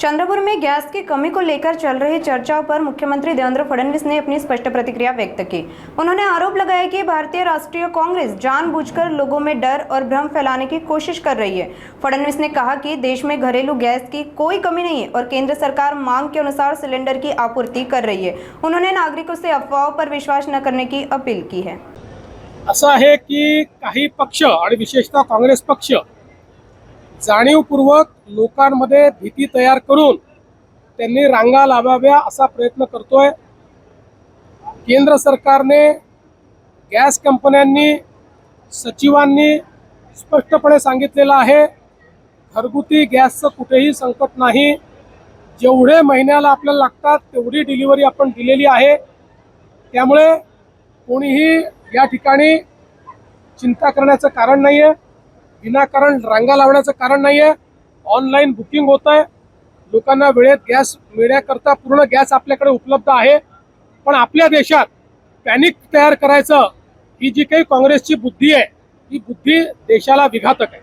चंद्रपुर में गैस की कमी को लेकर चल रही चर्चाओं पर मुख्यमंत्री देवेंद्र फडणवीस ने अपनी स्पष्ट प्रतिक्रिया व्यक्त की। उन्होंने आरोप लगाया कि भारतीय राष्ट्रीय कांग्रेस जानबूझकर लोगों में डर और भ्रम फैलाने की कोशिश कर रही है। फडणवीस ने कहा कि देश में घरेलू गैस की कोई कमी नहीं है और केंद्र सरकार मांग के अनुसार सिलेंडर की आपूर्ति कर रही है। उन्होंने नागरिकों से अफवाहों पर विश्वास न करने की अपील की है। असं आहे की काही पक्ष आणि विशेषतः काँग्रेस पक्ष जाणीवपूर्वक लोकांमध्ये भीती तयार करून त्यांनी रांगा लावाव्या असा प्रयत्न करतोय। केंद्र सरकारने गॅस कंपन्यांनी सचिवांनी स्पष्टपणे सांगितलेलं आहे, घरगुती गॅसचं कुठेही संकट नाही। जेवढे महिन्याला आपल्याला लागतात तेवढी डिलिव्हरी आपण दिलेली आहे। त्यामुळे कोणीही या ठिकाणी चिंता करण्याचं कारण नाहीये, विनाकारण रांगा लावण्याचं कारण नाहीये। ऑनलाईन बुकिंग होत आहे, लोकांना वेळेत गॅस मिळण्याकरता पूर्ण गॅस आपल्याकडे उपलब्ध आहे। पण आपल्या देशात पॅनिक तयार करायचं ही जी काही काँग्रेसची बुद्धी आहे, ही बुद्धी देशाला विघातक आहे।